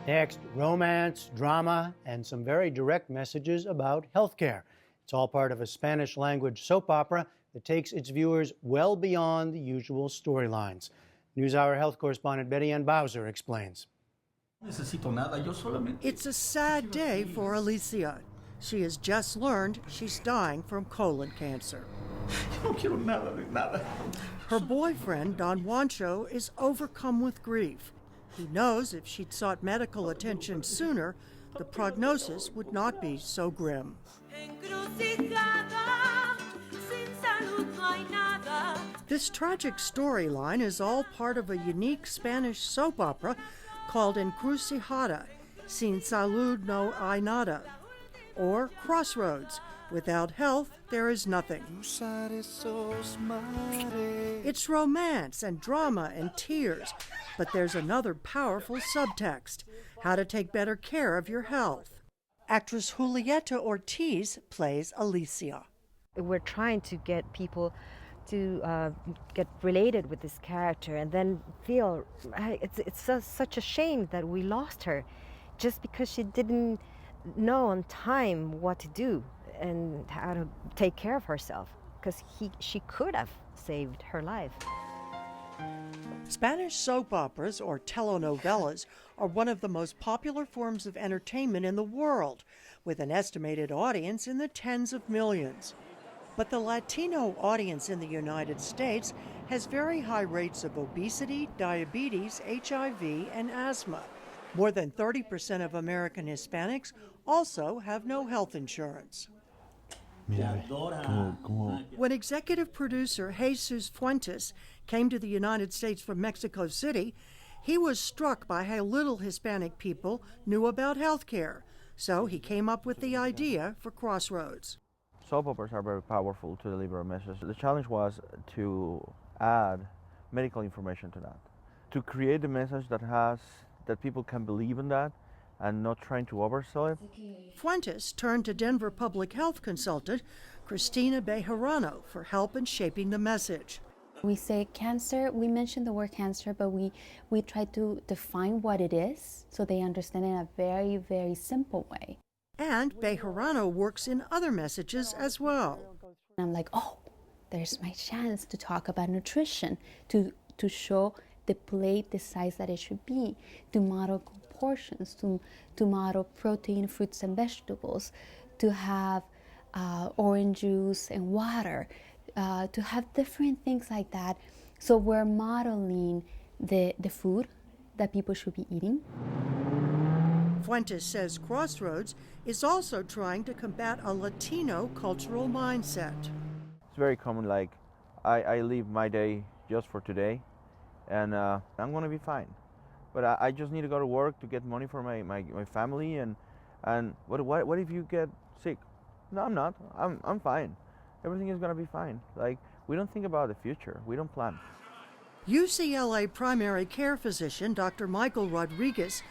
Next, romance, drama, and some very direct messages about healthcare. It's all part of a Spanish-language soap opera that takes its viewers well beyond the usual storylines. NewsHour health correspondent Betty Ann Bowser explains. It's a sad day for Alicia. She has just learned she's dying from colon cancer. Her boyfriend, Don Juancho, is overcome with grief. He knows if she'd sought medical attention sooner, the prognosis would not be so grim. This tragic storyline is all part of a unique Spanish soap opera called Encrucijada, Sin Salud No Hay Nada, or Crossroads, Without Health There Is Nothing. It's romance and drama and tears, but there's another powerful subtext: how to take better care of your health. Actress Julieta Ortiz plays Alicia. We're trying to get people to get related with this character and then feel it's such a shame that we lost her just because she didn't know on time what to do and how to take care of herself, because she could have saved her life. Spanish soap operas, or telenovelas, are one of the most popular forms of entertainment in the world, with an estimated audience in the tens of millions. But the Latino audience in the United States has very high rates of obesity, diabetes, HIV, and asthma. More than 30% of American Hispanics also have no health insurance. When executive producer Jesus Fuentes came to the United States from Mexico City, he was struck by how little Hispanic people knew about health care. So he came up with the idea for Crossroads. Soap operas are very powerful to deliver a message. The challenge was to add medical information to that, to create a message that people can believe in that and not trying to oversell it. Fuentes turned to Denver public health consultant Cristina Bejarano for help in shaping the message. We say cancer, we mention the word cancer, but we try to define what it is so they understand in a very, very simple way. And Bejarano works in other messages as well. I'm like, oh, there's my chance to talk about nutrition, to show the plate the size that it should be, to model portions, to model protein, fruits and vegetables, to have orange juice and water, to have different things like that. So we're modeling the food that people should be eating. Fuentes says Crossroads is also trying to combat a Latino cultural mindset. It's very common, like, I live my day just for today, and I'm going to be fine. But I just need to go to work to get money for my family, and what if you get sick? No, I'm not. I'm fine. Everything is going to be fine. Like, we don't think about the future. We don't plan. UCLA primary care physician Dr. Michael Rodriguez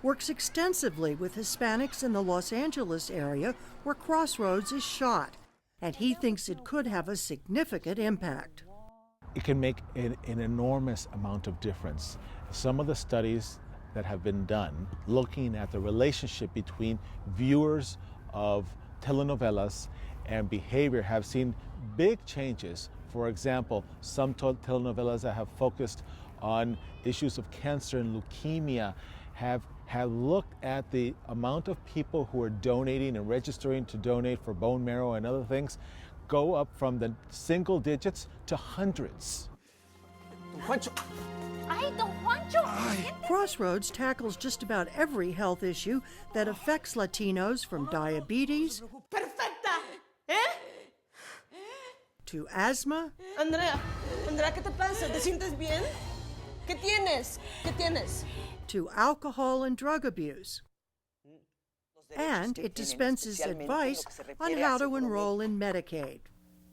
works extensively with Hispanics in the Los Angeles area where Crossroads is shot, and he thinks it could have a significant impact. It can make an enormous amount of difference. Some of the studies that have been done looking at the relationship between viewers of telenovelas and behavior have seen big changes. For example, some telenovelas that have focused on issues of cancer and leukemia have looked at the amount of people who are donating and registering to donate for bone marrow and other things go up from the single digits to hundreds. Crossroads tackles just about every health issue that affects Latinos, from diabetes to asthma Andrea, ¿qué te pasa? ¿Te sientes bien? ¿Qué tienes? ¿Qué tienes? to alcohol and drug abuse. And it dispenses advice on how to enroll in Medicaid.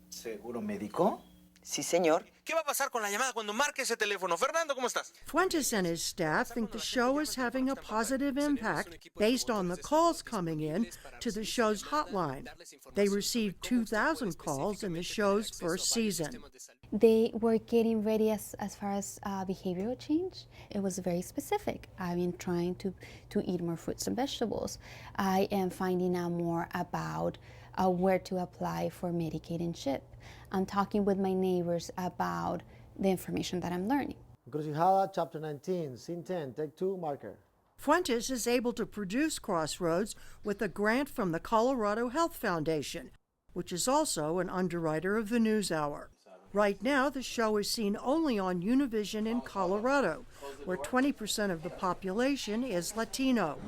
¿Seguro médico? Sí, señor. ¿Qué va a pasar con la llamada cuando marque ese teléfono? Fernando, ¿cómo estás? Fuentes and his staff think the show is having a positive impact based on the calls coming in to the show's hotline. They received 2,000 calls in the show's first season. They were getting ready as far as behavioral change. It was very specific. I've been trying to eat more fruits and vegetables. I am finding out more about where to apply for Medicaid and CHIP. I'm talking with my neighbors about the information that I'm learning. Encrucijada, chapter 19, scene 10, take 2, marker. Fuentes is able to produce Crossroads with a grant from the Colorado Health Foundation, which is also an underwriter of the NewsHour. Right now, the show is seen only on Univision in Colorado, where 20% of the population is Latino.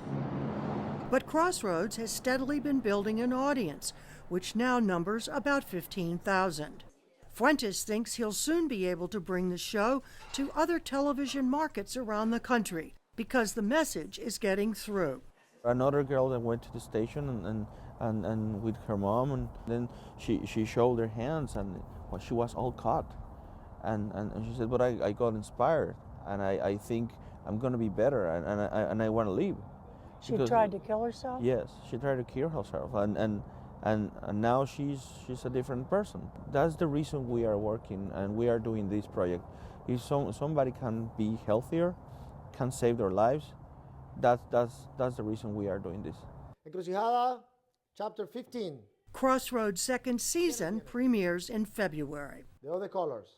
But Crossroads has steadily been building an audience, which now numbers about 15,000. Fuentes thinks he'll soon be able to bring the show to other television markets around the country because the message is getting through. Another girl that went to the station and with her mom, and then she showed her hands, and she was all cut. And she said, but I got inspired, and I think I'm going to be better, and I want to leave. She tried to kill herself? Yes, she tried to kill herself, and now she's a different person. That's the reason we are working and we are doing this project. If somebody can be healthier, can save their lives, that's the reason we are doing this. Encrucijada, chapter 15, Crossroads' second season premieres in February. the other colors.